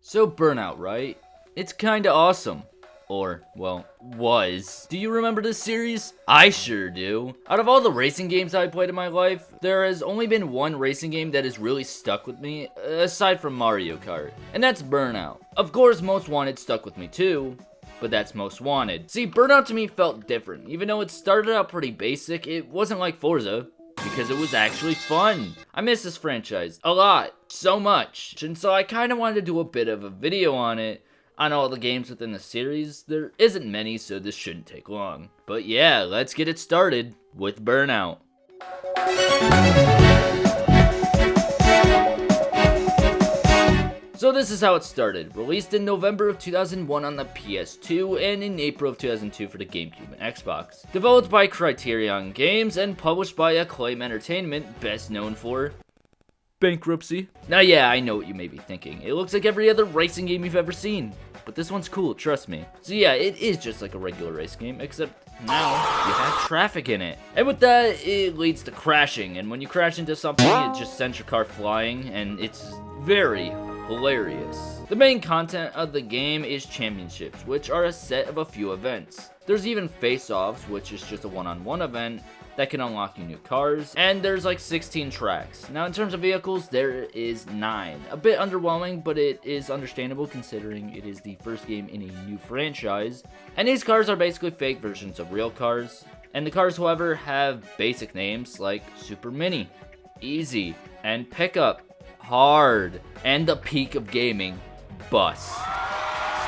So Burnout, right? It's kinda awesome. Or, well, was. Do you remember this series? I sure do. Out of all the racing games I played in my life, there has only been one racing game that has really stuck with me, aside from Mario Kart, and that's Burnout. Of course, Most Wanted stuck with me too, but that's Most Wanted. See, Burnout to me felt different. Even though it started out pretty basic, it wasn't like Forza, because it was actually fun. I miss this franchise a lot, so much, and so I kinda wanted to do a bit of a video on it, on all the games within the series. There isn't many, so this shouldn't take long. But yeah, let's get it started with Burnout. So this is how it started. Released in November of 2001 on the PS2 and in April of 2002 for the GameCube and Xbox. Developed by Criterion Games and published by Acclaim Entertainment, best known for bankruptcy. Now yeah, I know what you may be thinking. It looks like every other racing game you've ever seen. But this one's cool, trust me. So yeah, it is just like a regular race game, except now you have traffic in it. And with that, it leads to crashing. And when you crash into something, it just sends your car flying, and it's very hilarious. The main content of the game is championships, which are a set of a few events. There's even face-offs, which is just a one-on-one event that can unlock you new cars, and there's like 16 tracks. Now in terms of vehicles, there is 9. A bit underwhelming, but it is understandable considering it is the first game in a new franchise. And these cars are basically fake versions of real cars. And the cars, however, have basic names like Super Mini, Easy, and Pickup, Hard, and the peak of gaming, Bus.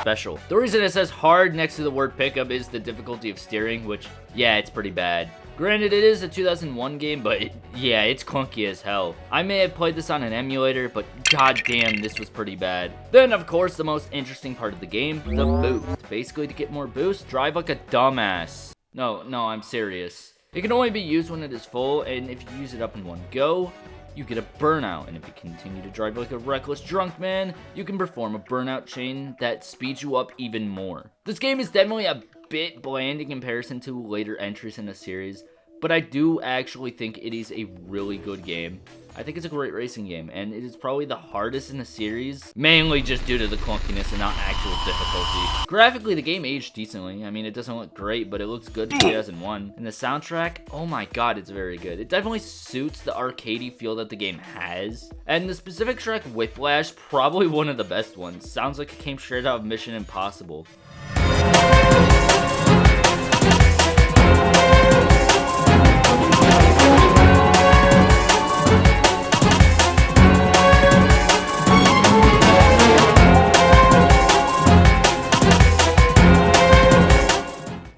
Special. The reason it says hard next to the word pickup is the difficulty of steering, which, yeah, it's pretty bad. Granted, it is a 2001 game, but yeah, it's clunky as hell. I may have played this on an emulator, but goddamn, this was pretty bad. Then, of course, the most interesting part of the game, the boost. Basically, to get more boost, drive like a dumbass. No, I'm serious. It can only be used when it is full, and if you use it up in one go, you get a burnout, and if you continue to drive like a reckless drunk man, you can perform a burnout chain that speeds you up even more. This game is definitely a bit bland in comparison to later entries in the series, but I do actually think it is a really good game. I think it's a great racing game, and it is probably the hardest in the series, mainly just due to the clunkiness and not actual difficulty. Graphically, the game aged decently. I mean, it doesn't look great, but it looks good for 2001. And the soundtrack, oh my god, it's very good. It definitely suits the arcadey feel that the game has. And the specific track, Whiplash, probably one of the best ones. Sounds like it came straight out of Mission Impossible.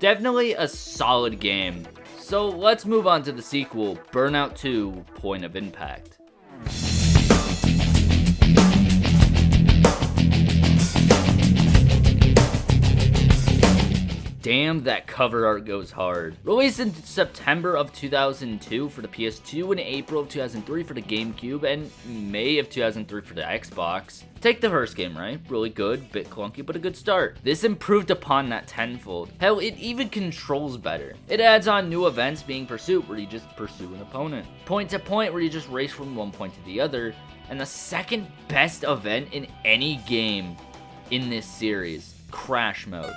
Definitely a solid game. So let's move on to the sequel, Burnout 2: Point of Impact. Damn, that cover art goes hard. Released in September of 2002 for the PS2 and April of 2003 for the GameCube and May of 2003 for the Xbox. Take the first game, right? Really good, bit clunky, but a good start. This improved upon that tenfold. Hell, it even controls better. It adds on new events, being Pursuit, where you just pursue an opponent. Point to Point, where you just race from one point to the other. And the second best event in any game in this series, Crash Mode.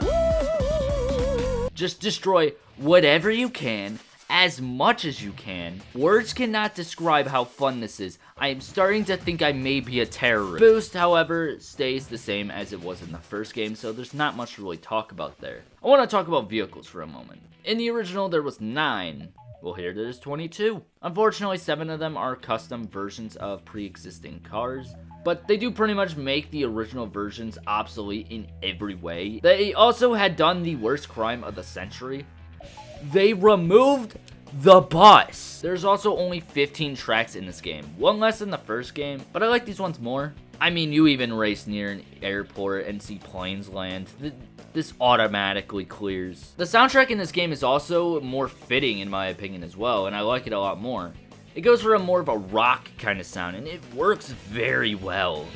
Just destroy whatever you can, as much as you can. Words cannot describe how fun this is. I am starting to think I may be a terrorist. Boost, however, stays the same as it was in the first game, so there's not much to really talk about there. I want to talk about vehicles for a moment. In the original, there was 9. Well, here there's 22. Unfortunately, 7 of them are custom versions of pre-existing cars, but they do pretty much make the original versions obsolete in every way. They also had done the worst crime of the century. They removed the bus. There's also only 15 tracks in this game, one less than the first game, but I like these ones more. I mean, you even race near an airport and see planes land. This automatically clears. The soundtrack in this game is also more fitting in my opinion as well, and I like it a lot more. It goes for a more of a rock kind of sound, and it works very well.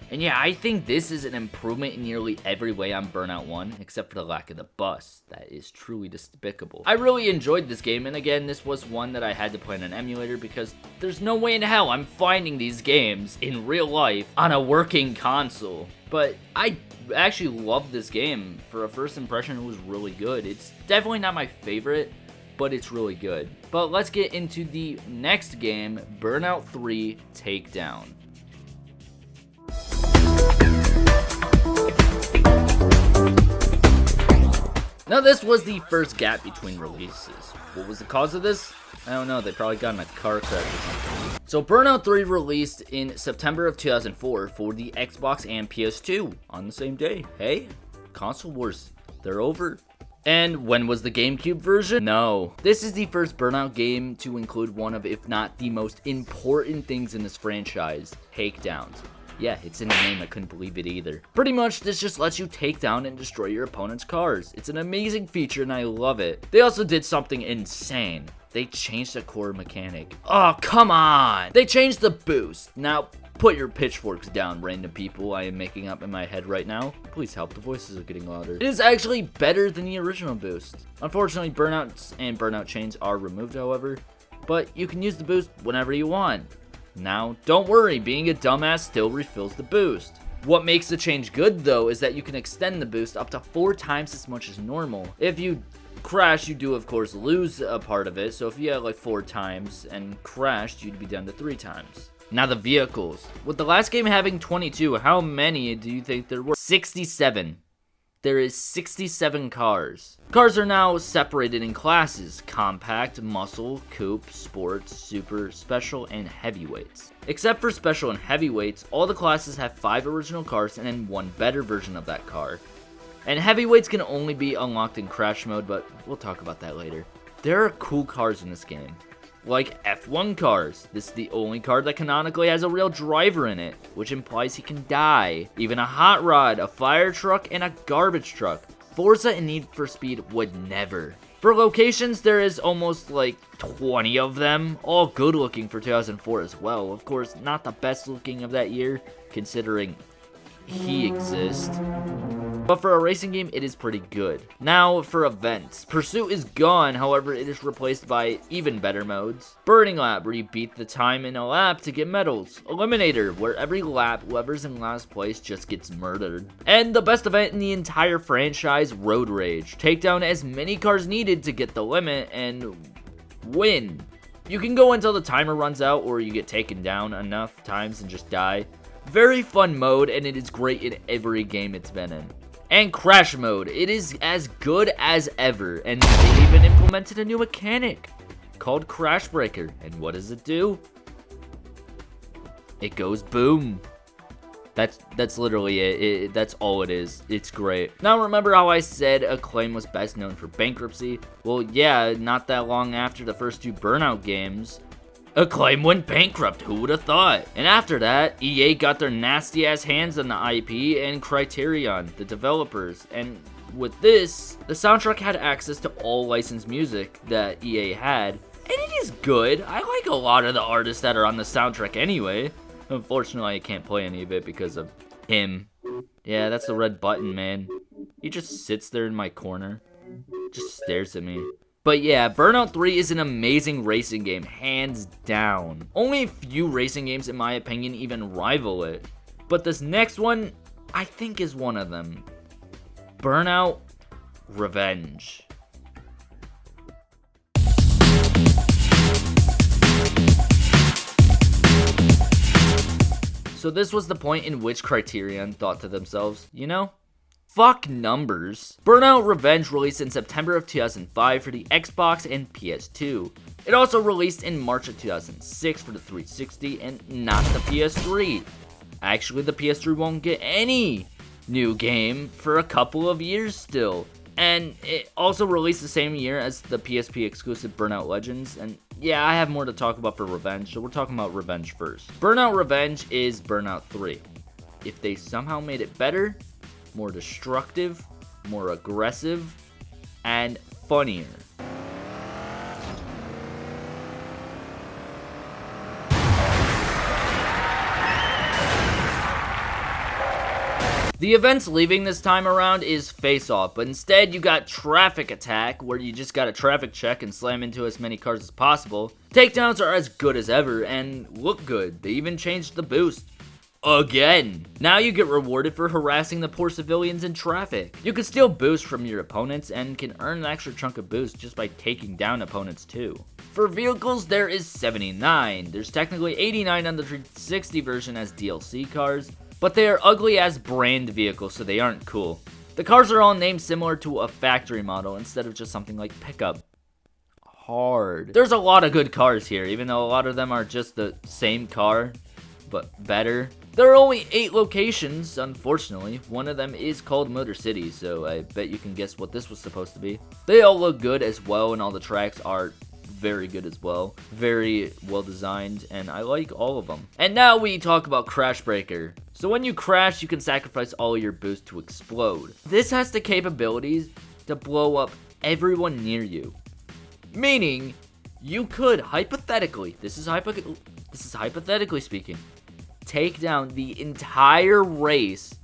And yeah, I think this is an improvement in nearly every way on Burnout 1, except for the lack of the bus. That is truly despicable. I really enjoyed this game, and again, this was one that I had to play on an emulator because there's no way in hell I'm finding these games in real life on a working console. But I actually love this game. For a first impression, it was really good. It's definitely not my favorite, but it's really good. But let's get into the next game, Burnout 3 Takedown. Now this was the first gap between releases. What was the cause of this? I don't know, they probably got in a car crash or something. So Burnout 3 released in September of 2004 for the Xbox and PS2 on the same day. Hey, console wars, they're over. And when was the GameCube version? No. This is the first Burnout game to include one of, if not the most important things in this franchise, takedowns. Yeah, it's in the name, I couldn't believe it either. Pretty much, this just lets you take down and destroy your opponent's cars. It's an amazing feature and I love it. They also did something insane. They changed the core mechanic. Oh, come on! They changed the boost. Now, put your pitchforks down, random people I am making up in my head right now. Please help, the voices are getting louder. It is actually better than the original boost. Unfortunately, burnouts and burnout chains are removed, however, but you can use the boost whenever you want. Now, don't worry, being a dumbass still refills the boost. What makes the change good, though, is that you can extend the boost up to 4 times as much as normal. If you crash, you do, of course, lose a part of it, so if you had like 4 times and crashed, you'd be down to 3 times. Now the vehicles. With the last game having 22, how many do you think there were? 67. There is 67 cars. Cars are now separated in classes: compact, muscle, coupe, sports, super, special, and heavyweights. Except for special and heavyweights, all the classes have 5 original cars and then 1 better version of that car. And heavyweights can only be unlocked in crash mode, but we'll talk about that later. There are cool cars in this game, like F1 cars. This is the only car that canonically has a real driver in it, which implies he can die. Even a hot rod, a fire truck, and a garbage truck. Forza and Need for Speed would never. For locations, there is almost like 20 of them, all good looking for 2004 as well. Of course, not the best looking of that year, considering he exists. But for a racing game, it is pretty good. Now for events. Pursuit is gone, however, it is replaced by even better modes. Burning Lap, where you beat the time in a lap to get medals. Eliminator, where every lap, whoever's in last place just gets murdered. And the best event in the entire franchise, Road Rage. Take down as many cars needed to get the limit and win. You can go until the timer runs out, or you get taken down enough times and just die. Very fun mode, and it is great in every game it's been in. And Crash Mode, it is as good as ever, and they even implemented a new mechanic called Crash Breaker. And what does it do? It goes boom. That's literally it. That's all it is. It's great. Now remember how I said Acclaim was best known for bankruptcy? Well, yeah, not that long after the first 2 Burnout games, Acclaim went bankrupt, who would have thought? And after that, EA got their nasty ass hands on the IP and Criterion, the developers. And with this, the soundtrack had access to all licensed music that EA had. And it is good. I like a lot of the artists that are on the soundtrack anyway. Unfortunately, I can't play any of it because of him. Yeah, that's the red button, man. He just sits there in my corner. Just stares at me. But yeah, Burnout 3 is an amazing racing game, hands down. Only a few racing games, in my opinion, even rival it. But this next one, I think is one of them. Burnout Revenge. So this was the point in which Criterion thought to themselves, you know, fuck numbers. Burnout Revenge released in September of 2005 for the Xbox and PS2. It also released in March of 2006 for the 360 and not the PS3. Actually, the PS3 won't get any new game for a couple of years still. And it also released the same year as the PSP exclusive Burnout Legends. And yeah, I have more to talk about for Revenge, so we're talking about Revenge first. Burnout Revenge is Burnout 3. If they somehow made it better, more destructive, more aggressive, and funnier. The events leaving this time around is Face Off, but instead you got Traffic Attack, where you just got a traffic check and slam into as many cars as possible. Takedowns are as good as ever and look good. They even changed the boost. Again. Now you get rewarded for harassing the poor civilians in traffic. You can steal boost from your opponents and can earn an extra chunk of boost just by taking down opponents too. For vehicles, there is 79. There's technically 89 on the 360 version as DLC cars, but they are ugly as brand vehicles, so they aren't cool. The cars are all named similar to a factory model instead of just something like pickup. Hard. There's a lot of good cars here, even though a lot of them are just the same car, but better. There are only 8 locations, unfortunately. One of them is called Motor City, so I bet you can guess what this was supposed to be. They all look good as well, and all the tracks are very good as well. Very well designed, and I like all of them. And now we talk about Crash Breaker. So when you crash, you can sacrifice all your boost to explode. This has the capabilities to blow up everyone near you. Meaning, you could hypothetically, this is hypothetically speaking, take down the entire race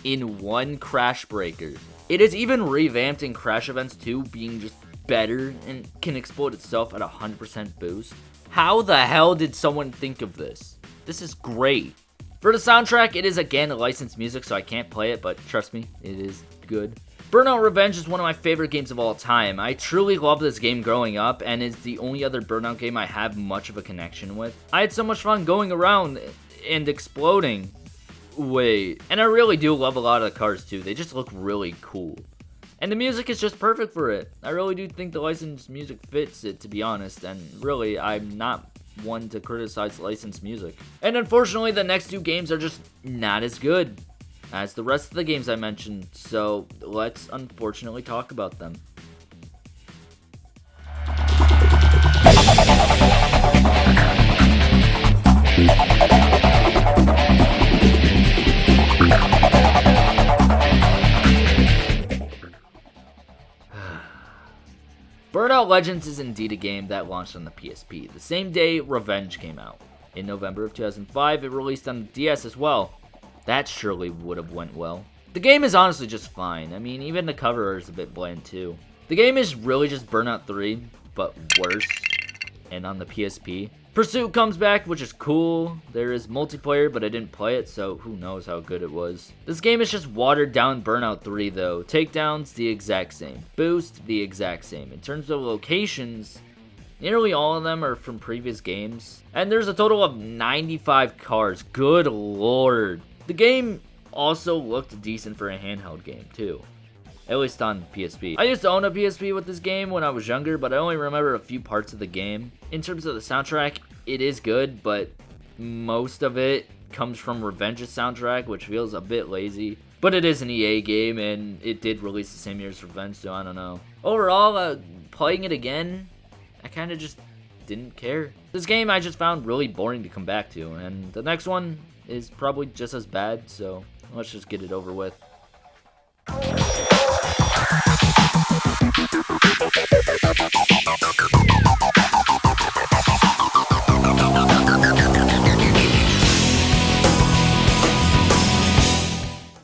in one Crash Breaker. It is even revamped in Crash Events 2, being just better and can explode itself at 100% boost. How the hell did someone think of this? This is great. For the soundtrack, it is again licensed music, so I can't play it, but trust me, it is good. Burnout Revenge is one of my favorite games of all time. I truly loved this game growing up, and it's the only other Burnout game I have much of a connection with. I had so much fun going around and exploding. Wait, and I really do love a lot of the cars too. They just look really cool. And the music is just perfect for it. I really do think the licensed music fits it, to be honest, and really, I'm not one to criticize licensed music. And unfortunately, the next 2 games are just not as good as the rest of the games I mentioned, so let's unfortunately talk about them. Burnout Legends is indeed a game that launched on the PSP, the same day Revenge came out. In November of 2005, it released on the DS as well. That surely would have went well. The game is honestly just fine. I mean, even the cover is a bit bland too. The game is really just Burnout 3, but worse, and on the PSP. Pursuit comes back, which is cool. There is multiplayer, but I didn't play it, so who knows how good it was. This game is just watered down Burnout 3 though. Takedowns, the exact same. Boost, the exact same. In terms of locations, nearly all of them are from previous games. And there's a total of 95 cars. Good lord. The game also looked decent for a handheld game too. At least on PSP. I used to own a PSP with this game when I was younger, but I only remember a few parts of the game. In terms of the soundtrack, it is good, but most of it comes from Revenge's soundtrack, which feels a bit lazy. But it is an EA game, and it did release the same year as Revenge, so I don't know. Overall, playing it again, I kind of just didn't care. This game I just found really boring to come back to, and the next one is probably just as bad, so let's just get it over with.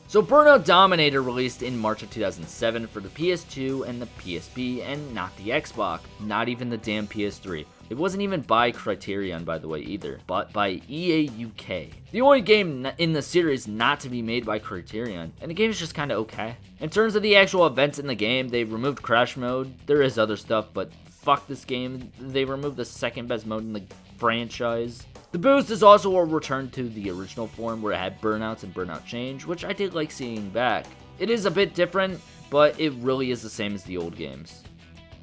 So Burnout Dominator released in March of 2007 for the PS2 and the PSP, and not the Xbox, not even the damn PS3. It wasn't even by Criterion, by the way, either, but by EA UK. The only game in the series not to be made by Criterion, and the game is just kinda okay. In terms of the actual events in the game, they removed Crash Mode. There is other stuff, but fuck this game. They removed the second best mode in the franchise. The boost is also a return to the original form where it had burnouts and burnout change, which I did like seeing back. It is a bit different, but it really is the same as the old games.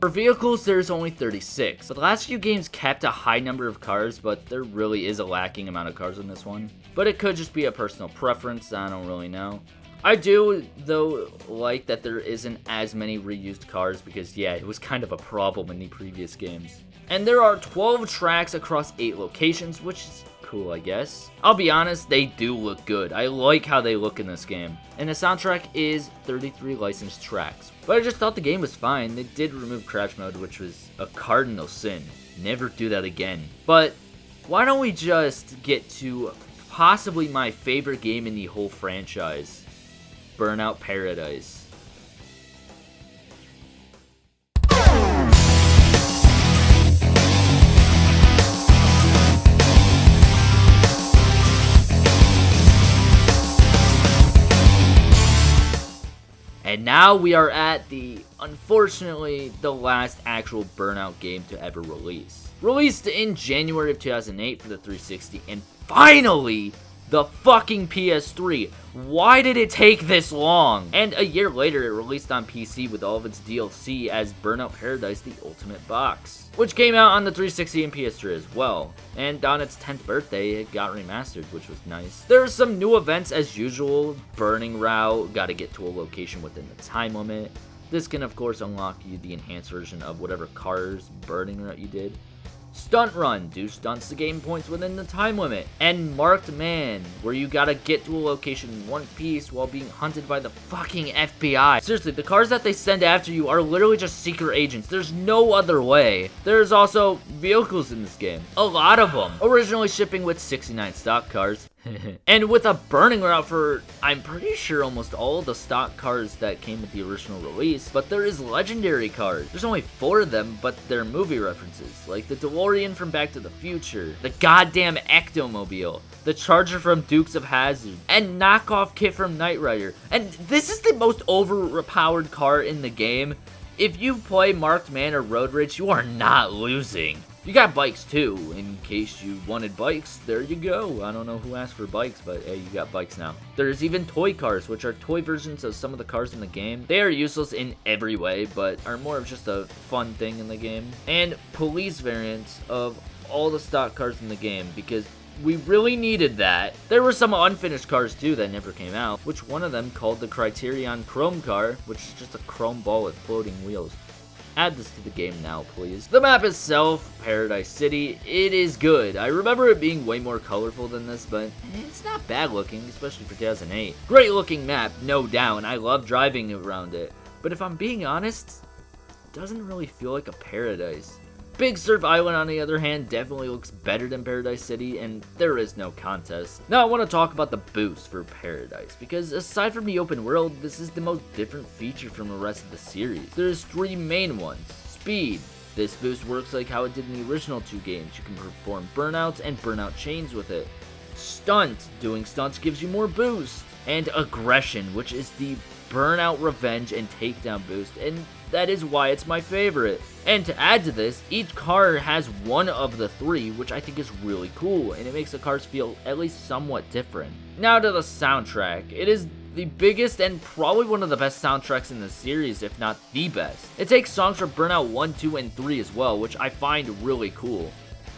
For vehicles, there's only 36. The last few games kept a high number of cars, but there really is a lacking amount of cars in this one. But it could just be a personal preference, I don't really know. I do, though, like that there isn't as many reused cars because, yeah, it was kind of a problem in the previous games. And there are 12 tracks across 8 locations, which is cool, I guess. I'll be honest, they do look good. I like how they look in this game. And the soundtrack is 33 licensed tracks. But I just thought the game was fine. They did remove Crash Mode, which was a cardinal sin. Never do that again. But why don't we just get to possibly my favorite game in the whole franchise? Burnout Paradise. And now we are at unfortunately, the last actual Burnout game to ever release. Released in January of 2008 for the 360, and finally, the fucking PS3. Why did it take this long? And a year later, it released on PC with all of its DLC as Burnout Paradise: The Ultimate Box, which came out on the 360 and PS3 as well. And on its 10th birthday, it got remastered, which was nice. There are some new events as usual. Burning route, gotta get to a location within the time limit. This can of course unlock you the enhanced version of whatever car's burning route you did. Stunt run, do stunts to gain points within the time limit. And marked man, where you gotta get to a location in one piece while being hunted by the fucking FBI. Seriously, the cars that they send after you are literally just secret agents. There's no other way. There's also vehicles in this game. A lot of them. Originally shipping with 69 stock cars. And with a burning route for, I'm pretty sure, almost all of the stock cars that came with the original release, but there is legendary cars. There's only 4 of them, but they're movie references, like the DeLorean from Back to the Future, the goddamn Ectomobile, the Charger from Dukes of Hazzard, and knockoff kit from Knight Rider. And this is the most overpowered car in the game. If you play Marked Man or Road Rage, you are not losing. You got bikes too, in case you wanted bikes, there you go. I don't know who asked for bikes, but hey, you got bikes now. There's even toy cars, which are toy versions of some of the cars in the game. They are useless in every way, but are more of just a fun thing in the game. And police variants of all the stock cars in the game, because we really needed that. There were some unfinished cars too that never came out, which one of them called the Criterion Chrome car, which is just a chrome ball with floating wheels. Add this to the game now, please. The map itself, Paradise City, it is good. I remember it being way more colorful than this, but it's not bad looking, especially for 2008. Great looking map, no doubt, and I love driving around it. But if I'm being honest, it doesn't really feel like a paradise. Big Surf Island, on the other hand, definitely looks better than Paradise City, and there is no contest. Now I want to talk about the boost for Paradise, because aside from the open world, this is the most different feature from the rest of the series. There's 3 main ones. Speed. This boost works like how it did in the original 2 games. You can perform burnouts and burnout chains with it. Stunt. Doing stunts gives you more boost. And aggression, which is the burnout, revenge, and takedown boost, and that is why it's my favorite. And to add to this, each car has one of the 3, which I think is really cool, and it makes the cars feel at least somewhat different. Now to the soundtrack. It is the biggest and probably one of the best soundtracks in the series, if not the best. It takes songs from Burnout 1, 2, and 3 as well, which I find really cool.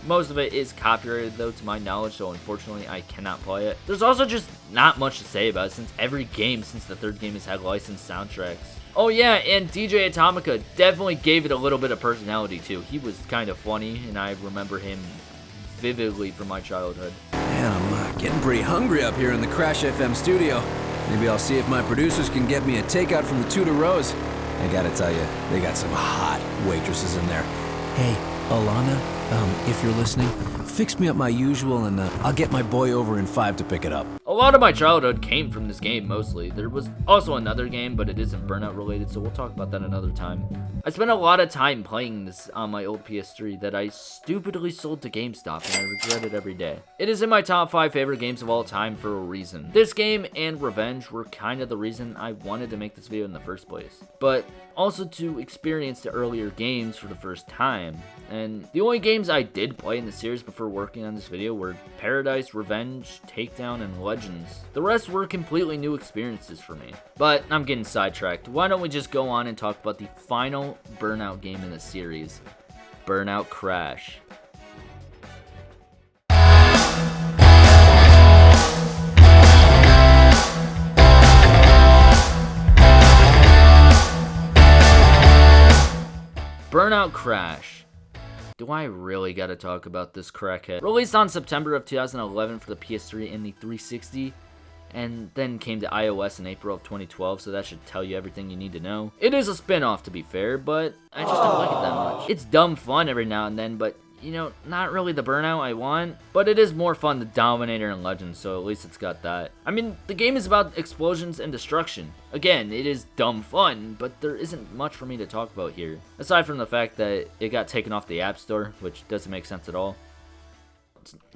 Most of it is copyrighted though, to my knowledge, so unfortunately I cannot play it. There's also just not much to say about it, since every game since the 3rd game has had licensed soundtracks. Oh yeah, and DJ Atomica definitely gave it a little bit of personality too. He was kind of funny, and I remember him vividly from my childhood. Man, I'm getting pretty hungry up here in the Crash FM studio. Maybe I'll see if my producers can get me a takeout from the Tudor Rose. I gotta tell you, they got some hot waitresses in there. Hey, Alana, if you're listening, fix me up my usual and I'll get my boy over in 5 to pick it up. A lot of my childhood came from this game mostly. There was also another game, but it isn't Burnout related, so we'll talk about that another time. I spent a lot of time playing this on my old PS3 that I stupidly sold to GameStop, and I regret it every day. It is in my top 5 favorite games of all time for a reason. This game and Revenge were kind of the reason I wanted to make this video in the first place, but also to experience the earlier games for the first time. And the only games I did play in the series before working on this video were Paradise, Revenge, Takedown, and Legends. The rest were completely new experiences for me. But I'm getting sidetracked. Why don't we just go on and talk about the final Burnout game in the series, Burnout Crash. Burnout Crash. Do I really gotta talk about this crackhead? Released on September of 2011 for the PS3 and the 360, and then came to iOS in April of 2012, so that should tell you everything you need to know. It is a spin-off, to be fair, but I just don't like it that much. It's dumb fun every now and then, but you know, not really the Burnout I want, but it is more fun than Dominator and Legends, so at least it's got that. I mean, the game is about explosions and destruction. Again, it is dumb fun, but there isn't much for me to talk about here, aside from the fact that it got taken off the App Store, which doesn't make sense at all.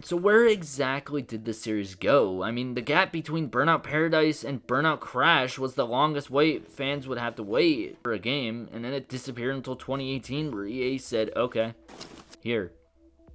So where exactly did this series go? I mean, the gap between Burnout Paradise and Burnout Crash was the longest wait fans would have to wait for a game, and then it disappeared until 2018 where EA said, okay, here,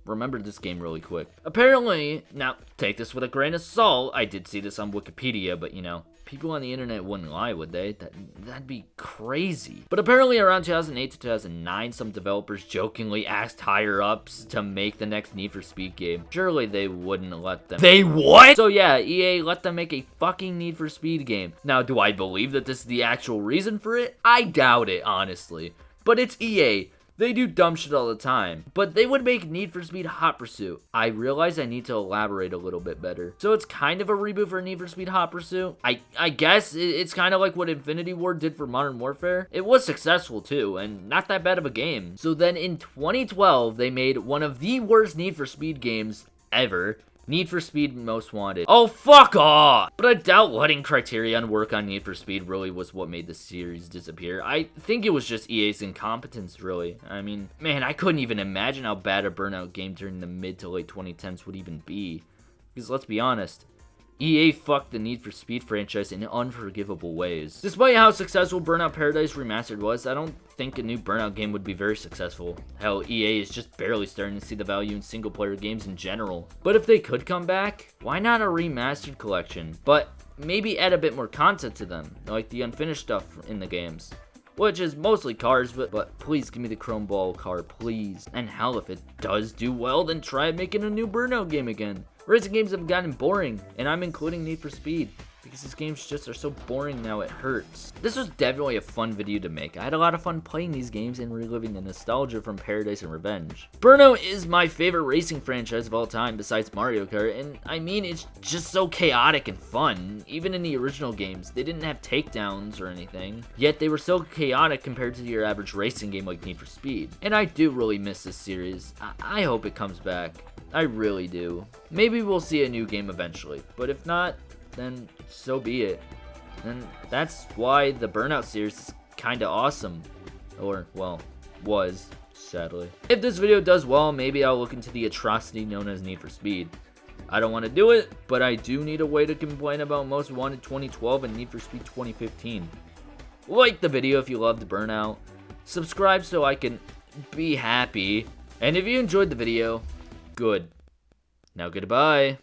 remember this game really quick. Apparently, now take this with a grain of salt, I did see this on Wikipedia, but you know, people on the internet wouldn't lie, would they? That'd be crazy. But apparently around 2008 to 2009, some developers jokingly asked higher-ups to make the next Need for Speed game. Surely they wouldn't let them. They what? So yeah, EA let them make a fucking Need for Speed game. Now, do I believe that this is the actual reason for it? I doubt it, honestly. But it's EA. They do dumb shit all the time, but they would make Need for Speed Hot Pursuit. I realize I need to elaborate a little bit better. So it's kind of a reboot for Need for Speed Hot Pursuit. I guess it's kind of like what Infinity Ward did for Modern Warfare. It was successful too, and not that bad of a game. So then in 2012, they made one of the worst Need for Speed games ever. Need for Speed Most Wanted. Oh, fuck off! But I doubt letting Criterion work on Need for Speed really was what made the series disappear. I think it was just EA's incompetence, really. I mean, man, I couldn't even imagine how bad a Burnout game during the mid to late 2010s would even be. Because let's be honest, EA fucked the Need for Speed franchise in unforgivable ways. Despite how successful Burnout Paradise Remastered was, I don't think a new Burnout game would be very successful. Hell, EA is just barely starting to see the value in single-player games in general. But if they could come back, why not a remastered collection? But maybe add a bit more content to them, like the unfinished stuff in the games. Which is mostly cars, but please give me the Chrome Ball car, please. And hell, if it does do well, then try making a new Burnout game again. Racing games have gotten boring, and I'm including Need for Speed, because these games just are so boring now it hurts. This was definitely a fun video to make. I had a lot of fun playing these games and reliving the nostalgia from Paradise and Revenge. Burnout is my favorite racing franchise of all time besides Mario Kart, and I mean, it's just so chaotic and fun. Even in the original games, they didn't have takedowns or anything, yet they were so chaotic compared to your average racing game like Need for Speed. And I do really miss this series. I hope it comes back. I really do. Maybe we'll see a new game eventually, but if not, then so be it. And that's why the Burnout series is kinda awesome. Or, well, was, sadly. If this video does well, maybe I'll look into the atrocity known as Need for Speed. I don't want to do it, but I do need a way to complain about Most Wanted 2012 and Need for Speed 2015. Like the video if you loved Burnout. Subscribe so I can be happy. And if you enjoyed the video, good. Now goodbye.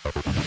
You